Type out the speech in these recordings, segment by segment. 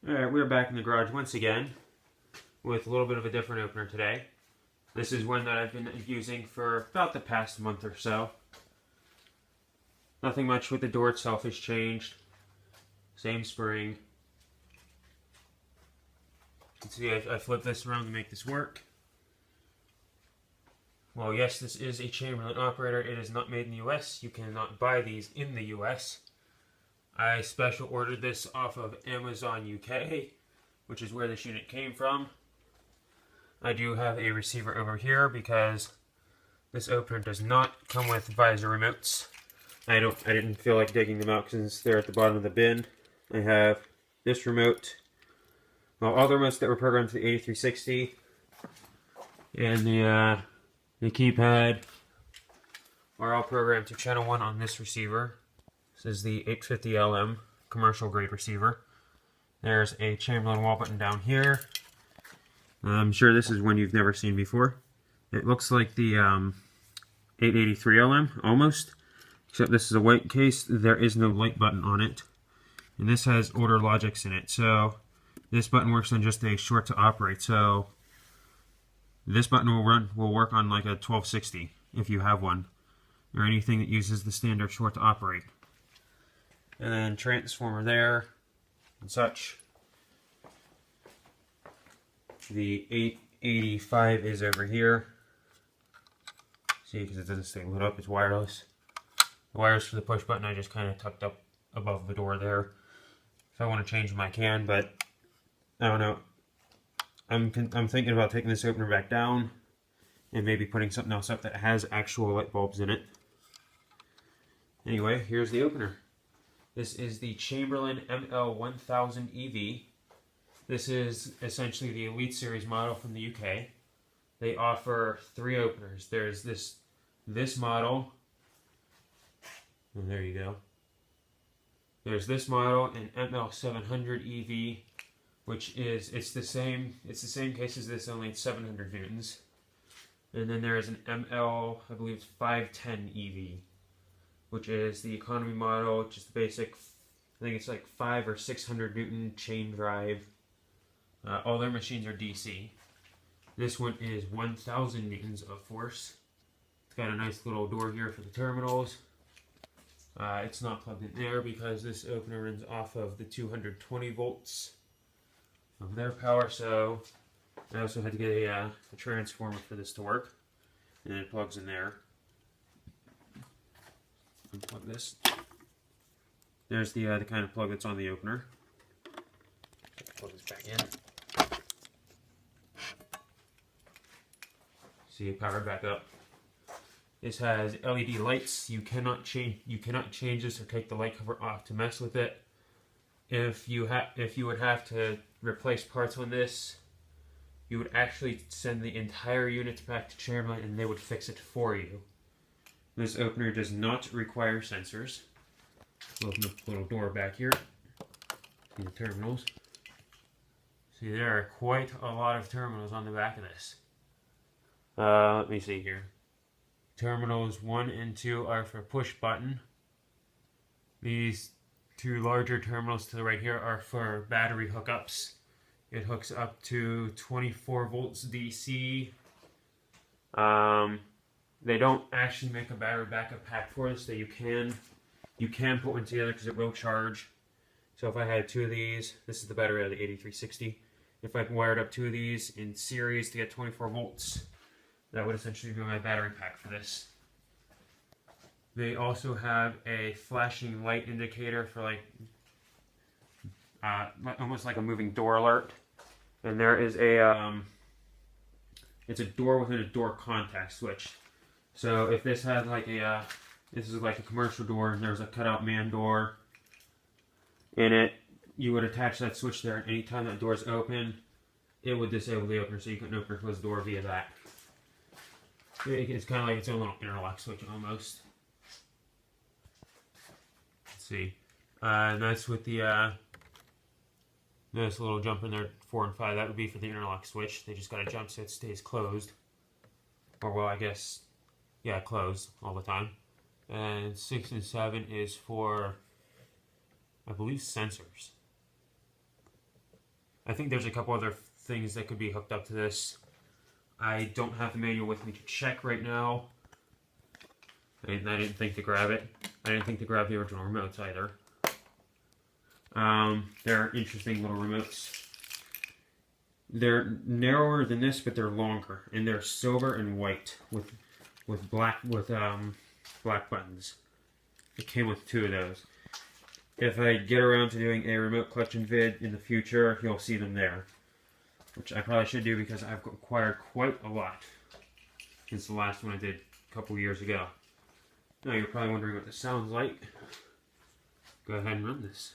Alright, we're back in the garage once again with a little bit of a different opener today. This is one that I've been using for about the past month or so. Nothing much with the door itself has changed. Same spring. You can see I flipped this around to make this work. Well, yes, this is a Chamberlain operator. It is not made in the US. You cannot buy these in the US. I special ordered this off of Amazon UK, which is where this unit came from. I do have a receiver over here because this opener does not come with visor remotes. I didn't feel like digging them out since they're at the bottom of the bin. I have this remote. Well, all the remotes that were programmed to the 8360 and the keypad are all programmed to channel 1 on this receiver. This is the 850LM commercial grade receiver. There's a Chamberlain wall button down here. I'm sure this is one you've never seen before. It looks like the 883LM almost, except this is a white case. There is no light button on it, and this has order logics in it. So this button works on just a short to operate. So this button will work on like a 1260 if you have one, or anything that uses the standard short to operate. And then transformer there and such. The 885 is over here. See, because it doesn't stay lit up, it's wireless. The wires for the push button I just kind of tucked up above the door there. If I want to change them, I can, but I don't know. I'm thinking about taking this opener back down and maybe putting something else up that has actual light bulbs in it. Anyway, here's the opener. This is the Chamberlain ML1000EV. This is essentially the Elite Series model from the UK. They offer 3 openers. There's this model. Oh, there you go. There's this model, an ML700EV, which is it's the same case as this, only it's 700 newtons. And then there is an ML, I believe it's 510EV, which is the economy model, just the basic, I think it's like 500 or 600 newton chain drive. All their machines are DC. This one is 1,000 newtons of force. It's got a nice little door here for the terminals. It's not plugged in there because this opener runs off of the 220 volts of their power, so I also had to get a transformer for this to work, and it plugs in there. Unplug this. There's the kind of plug that's on the opener. Plug this back in. See it powered back up. This has LED lights. You cannot change this or take the light cover off to mess with it. If you would have to replace parts on this, you would actually send the entire unit back to Chamberlain and they would fix it for you. This opener does not require sensors. Open up the little door back here. See the terminals. See, there are quite a lot of terminals on the back of this. Let me see here. Terminals 1 and 2 are for push button. These 2 larger terminals to the right here are for battery hookups. It hooks up to 24 volts DC. They don't actually make a battery backup pack for this, so you can put one together because it will charge. So if I had 2 of these, this is the battery out of the 8360. If I wired up 2 of these in series to get 24 volts, that would essentially be my battery pack for this. They also have a flashing light indicator for like almost like a moving door alert. And there is it's a door within a door contact switch. So if this had like this is like a commercial door and there's a cutout man door in it, you would attach that switch there, and anytime that door is open, it would disable the opener, so you couldn't open or close the door via that. It's kind of like its own little interlock switch almost. Let's see. And that's with the this little jump in there, 4 and 5. That would be for the interlock switch. They just got to jump so it stays closed. Or, well, I guess, yeah, closed all the time. And 6 and 7 is for, I believe, sensors. I think there's a couple other things that could be hooked up to this. I don't have the manual with me to check right now. I didn't think to grab it. I didn't think to grab the original remotes either. They're interesting little remotes. They're narrower than this, but they're longer, and they're silver and white with black buttons. It came with 2 of those. If I get around to doing a remote collection vid in the future, you'll see them there. Which I probably should do because I've acquired quite a lot since the last one I did a couple years ago. Now you're probably wondering what this sounds like. Go ahead and run this.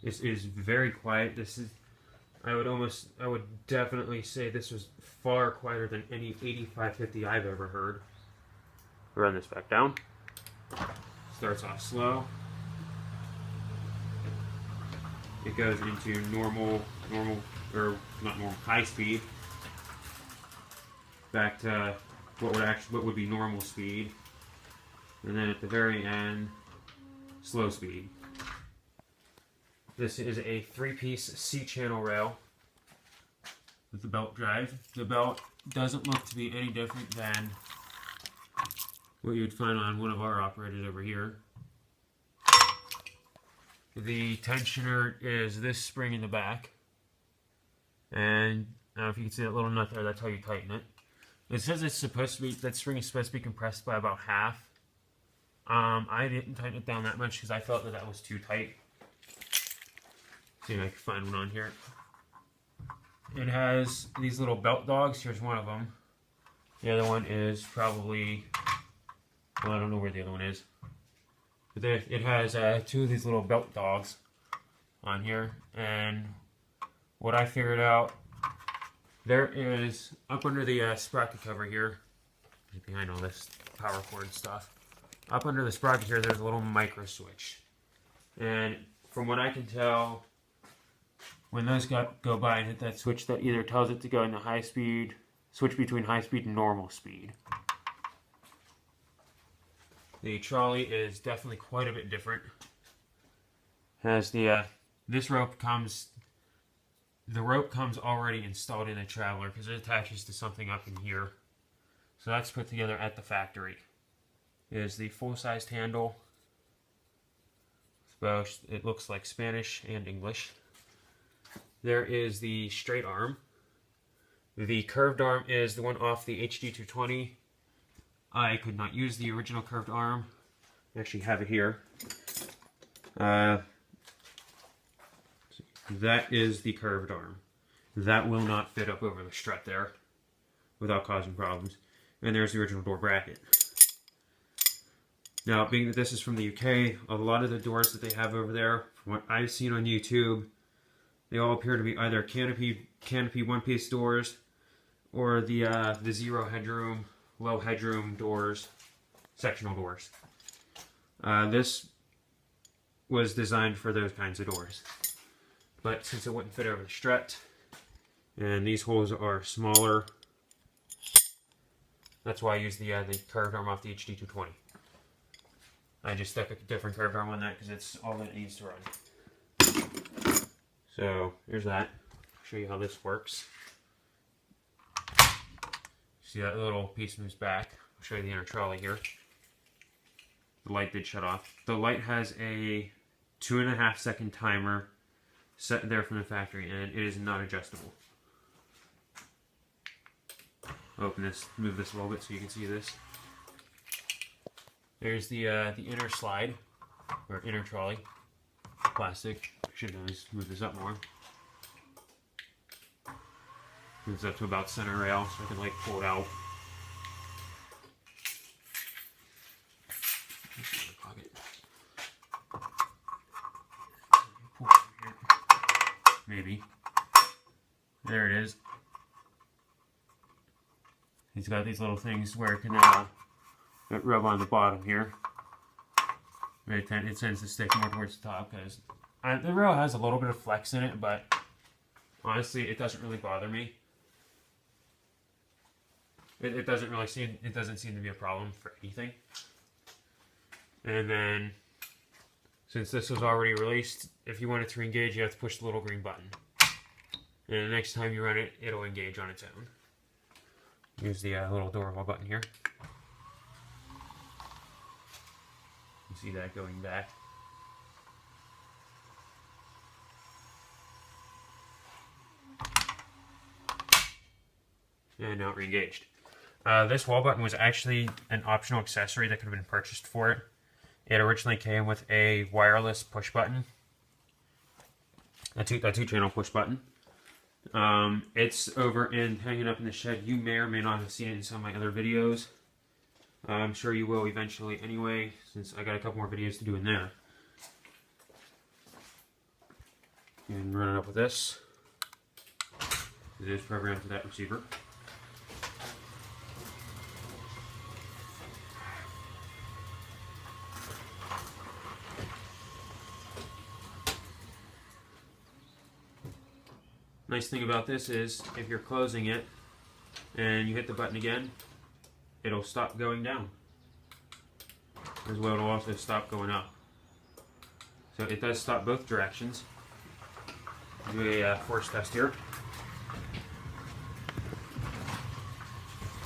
This is very quiet. This is, I would definitely say this was far quieter than any 8550 I've ever heard. Run this back down. Starts off slow. It goes into high speed. Back to what would be normal speed. And then at the very end, slow speed. This is a 3-piece C-channel rail with the belt drive. The belt doesn't look to be any different than what you would find on one of our operators over here. The tensioner is this spring in the back. And I don't know if you can see that little nut there, that's how you tighten it. It says it's supposed to be, that spring is supposed to be compressed by about half. I didn't tighten it down that much because I felt that was too tight. See if I can find one on here. It has these little belt dogs. Here's one of them. The other one is probably, well, I don't know where the other one is. But there, it has 2 of these little belt dogs on here. And what I figured out, there is, up under the sprocket cover here, behind all this power cord stuff, up under the sprocket here, there's a little micro switch. And from what I can tell, when those go by and hit that switch, that either tells it to go into high speed, switch between high speed and normal speed. The trolley is definitely quite a bit different. Has the this rope comes, the rope comes already installed in the Traveler because it attaches to something up in here. So that's put together at the factory. Is the full-sized handle. Both, it looks like Spanish and English. There is the straight arm. The curved arm is the one off the HD220. I could not use the original curved arm. I actually have it here. That is the curved arm. That will not fit up over the strut there without causing problems. And there's the original door bracket. Now, being that this is from the UK, a lot of the doors that they have over there, from what I've seen on YouTube, they all appear to be either canopy one-piece doors or the zero headroom, low headroom doors, sectional doors. This was designed for those kinds of doors. But since it wouldn't fit over the strut, and these holes are smaller, that's why I used the curved arm off the HD220. I just stuck a different curved arm on that because it's all that it needs to run. So here's that. I'll show you how this works. See that little piece moves back. I'll show you the inner trolley here. The light did shut off. The light has a 2.5 second timer set there from the factory, and it is not adjustable. Open this, move this a little bit so you can see this. There's the inner slide, or inner trolley, plastic. Should move this up more. Moves up to about center rail, so I can like pull it out. Maybe. There it is. He's got these little things where it can rub on the bottom here. It tends to stick more towards the top because the rail has a little bit of flex in it, but Honestly, it doesn't really bother me. It doesn't seem to be a problem for anything. And then, since this was already released, if you want it to engage, you have to push the little green button. And the next time you run it, it'll engage on its own. Use the little doorbell button here. You see that going back. And now it re-engaged. This wall button was actually an optional accessory that could have been purchased for it. It originally came with a wireless push button, a two-channel push button. It's over in hanging up in the shed. You may or may not have seen it in some of my other videos. I'm sure you will eventually anyway, since I got a couple more videos to do in there. And run it up with this. It is programmed to that receiver. Nice thing about this is if you're closing it and you hit the button again, it'll stop going down. As well, it'll also stop going up. So it does stop both directions. Do a force test here.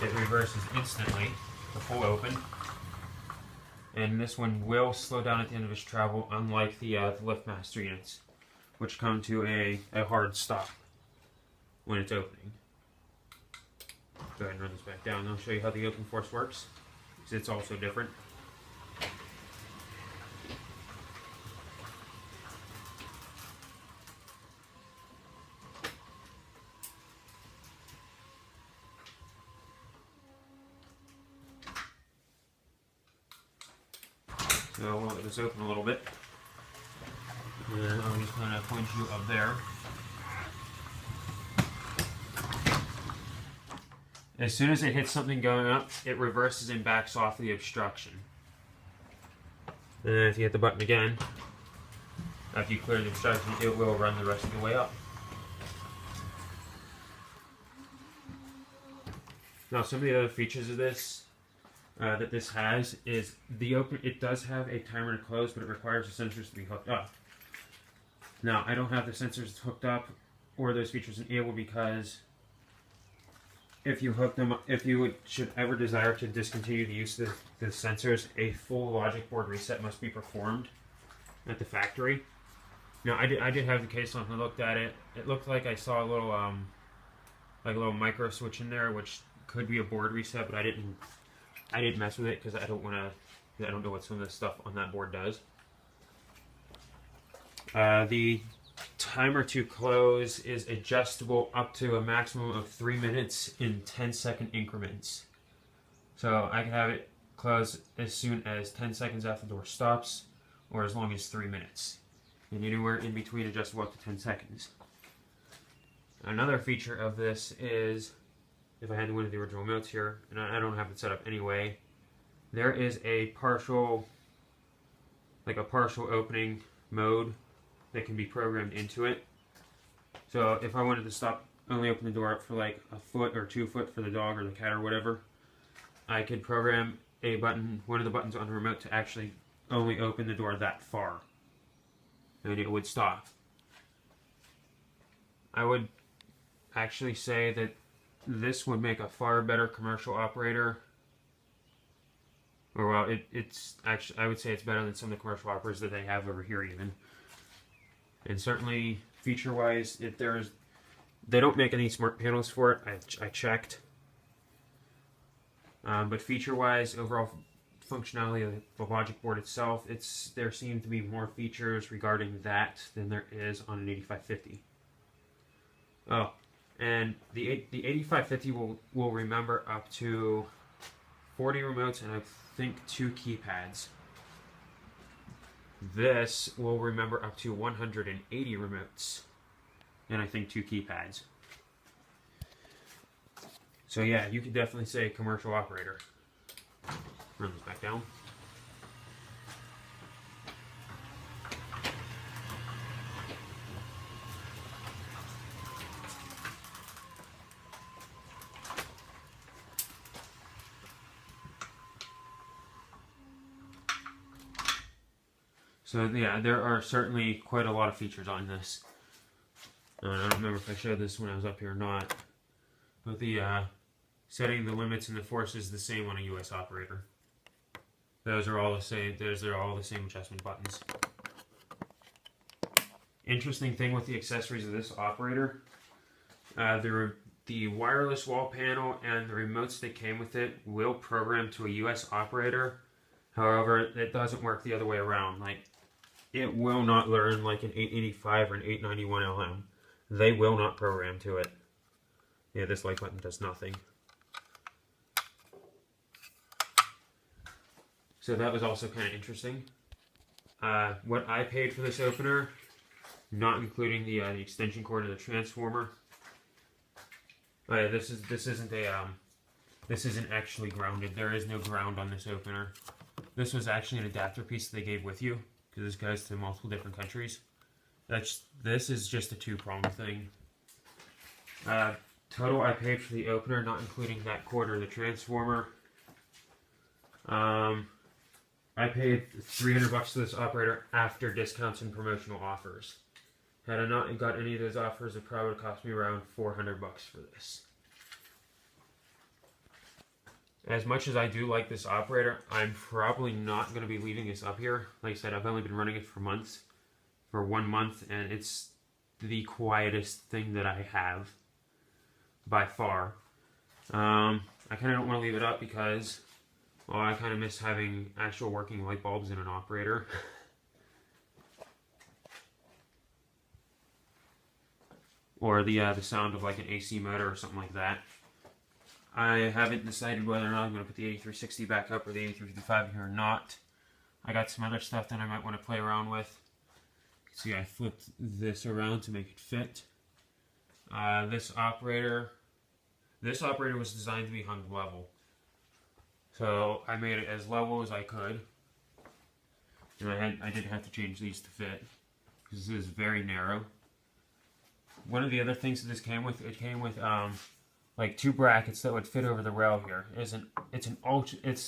It reverses instantly to full open. And this one will slow down at the end of its travel, unlike the LiftMaster units, which come to a hard stop when it's opening. Go ahead and run this back down. I'll show you how the open force works, because it's also different. So we'll let this open a little bit. And I'm just going to point you up there. As soon as it hits something going up, it reverses and backs off the obstruction. And then if you hit the button again, after you clear the obstruction, it will run the rest of the way up. Now, some of the other features of this that this has is it does have a timer to close, but it requires the sensors to be hooked up. Now, I don't have the sensors hooked up or those features enabled because if you hook them up, should ever desire to discontinue the use of the sensors, a full logic board reset must be performed at the factory. Now, I did have the case on. I looked at it. It looked like I saw a little like a little micro switch in there, which could be a board reset, but I didn't mess with it because I don't know what some of the stuff on that board does. The timer to close is adjustable up to a maximum of 3 minutes in 10-second increments. So I can have it close as soon as 10 seconds after the door stops, or as long as 3 minutes. And anywhere in between adjustable up to 10 seconds. Another feature of this is, if I had to go into the original notes here, and I don't have it set up anyway, there is a partial opening mode that can be programmed into it. So if I wanted to only open the door up for like a foot or 2 foot for the dog or the cat or whatever, I could program one of the buttons on the remote to actually only open the door that far, and it would stop. I would actually say that this would make a far better commercial operator. Or well, it's actually, I would say it's better than some of the commercial operators that they have over here even. And certainly feature-wise, they don't make any smart panels for it. I checked. But feature-wise, overall functionality of the logic board itself, there seem to be more features regarding that than there is on an 8550. Oh, and the 8550 will remember up to 40 remotes and I think 2 keypads. This will remember up to 180 remotes and I think 2 keypads. So yeah, you could definitely say commercial operator. Run this back down. So yeah, there are certainly quite a lot of features on this. I don't remember if I showed this when I was up here or not, but the setting the limits and the force is the same on a US operator. Those are all the same. Those are all the same adjustment buttons. Interesting thing with the accessories of this operator, the wireless wall panel and the remotes that came with it will program to a US operator. However, it doesn't work the other way around. Like, it will not learn like an 885 or an 891 LM. They will not program to it. Yeah, this like button does nothing. So that was also kind of interesting. What I paid for this opener, not including the extension cord of the transformer. This isn't actually grounded. There is no ground on this opener. This was actually an adapter piece they gave with you, because this goes to multiple different countries. This is just a two-prong thing. Total I paid for the opener, not including that cord or the transformer. I paid $300 for this operator after discounts and promotional offers. Had I not got any of those offers, it probably would cost me around $400 for this. As much as I do like this operator, I'm probably not going to be leaving this up here. Like I said, I've only been running it for 1 month, and it's the quietest thing that I have by far. I kind of don't want to leave it up because, well, I kind of miss having actual working light bulbs in an operator. Or the sound of like an AC motor or something like that. I haven't decided whether or not I'm going to put the 8360 back up or the 8355 here or not. I got some other stuff that I might want to play around with. See, I flipped this around to make it fit. This operator was designed to be hung level. So I made it as level as I could. And I did have to change these to fit, because this is very narrow. One of the other things that this came with, it came with like 2 brackets that would fit over the rail here. It's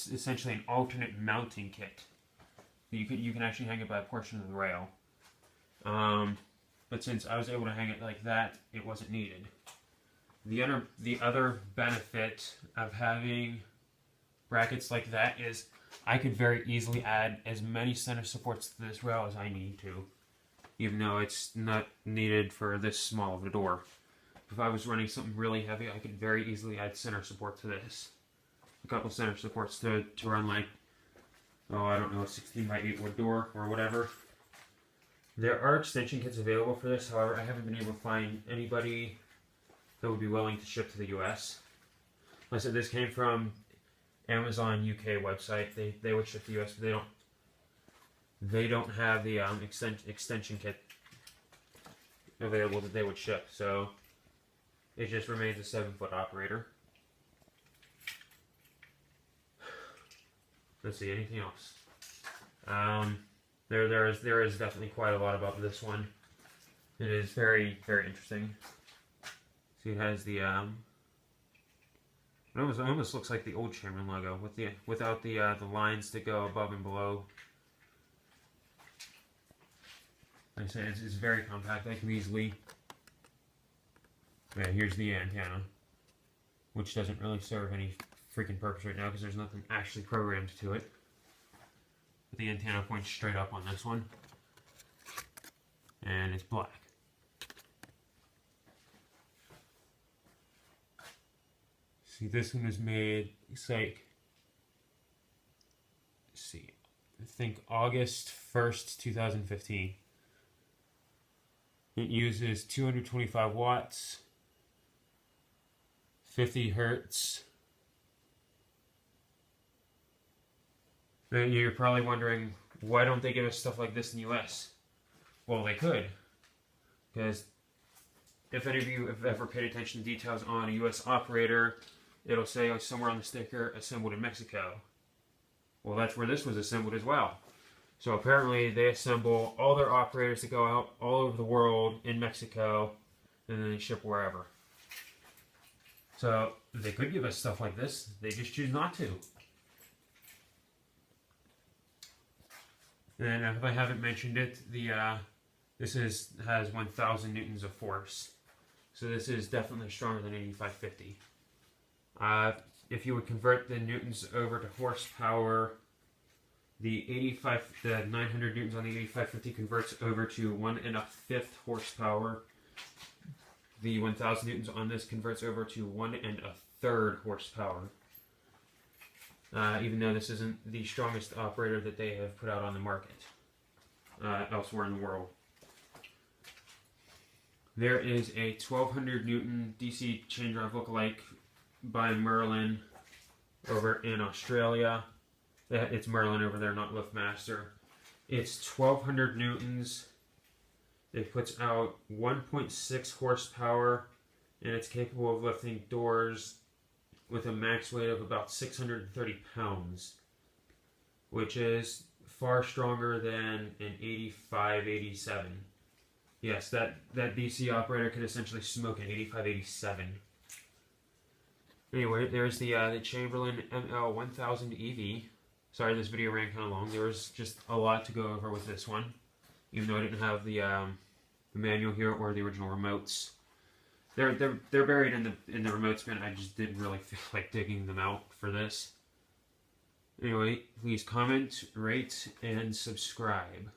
essentially an alternate mounting kit. You can actually hang it by a portion of the rail. But since I was able to hang it like that, it wasn't needed. The other benefit of having brackets like that is I could very easily add as many center supports to this rail as I need to, even though it's not needed for this small of a door. If I was running something really heavy, I could very easily add center support to this. A couple center supports to run like, oh, I don't know, a 16 by 8 wood door or whatever. There are extension kits available for this, however, I haven't been able to find anybody that would be willing to ship to the US. Like I said, this came from Amazon UK website. They would ship to the US, but they don't have the extension kit available that they would ship, so it just remains a 7-foot operator. Let's see, anything else? There is definitely quite a lot about this one. It is very, very interesting. See, it has the it almost looks like the old Chamberlain logo without the lines that go above and below. Like I said, it's very compact. I can easily. Yeah, here's the antenna, which doesn't really serve any freaking purpose right now because there's nothing actually programmed to it. But the antenna points straight up on this one, and it's black. See, this one was made, it's like, let's see, I think August 1st, 2015. It uses 225 watts, 50 hertz. Then you're probably wondering, why don't they give us stuff like this in the US? Well, they could, because if any of you have ever paid attention to details on a US operator, it'll say somewhere on the sticker, assembled in Mexico. Well, that's where this was assembled as well. So apparently they assemble all their operators that go out all over the world in Mexico, and then they ship wherever. So they could give us stuff like this, they just choose not to. And if I haven't mentioned it, this has 1,000 newtons of force. So this is definitely stronger than 8550. If you would convert the newtons over to horsepower, the 900 newtons on the 8550 converts over to 1 1/5 horsepower. The 1,000 newtons on this converts over to 1 1/3 horsepower. Even though this isn't the strongest operator that they have put out on the market elsewhere in the world. There is a 1,200 Newton DC chain drive lookalike by Merlin over in Australia. It's Merlin over there, not Liftmaster. It's 1,200 Newtons. It puts out 1.6 horsepower, and it's capable of lifting doors with a max weight of about 630 pounds, which is far stronger than an 8587. Yes, that DC operator could essentially smoke an 8587. Anyway, there's the Chamberlain ML1000EV. Sorry, this video ran kind of long. There was just a lot to go over with this one, even though I didn't have the manual here or the original remotes. They're buried in the remote bin. I just didn't really feel like digging them out for this. Anyway, please comment, rate, and subscribe.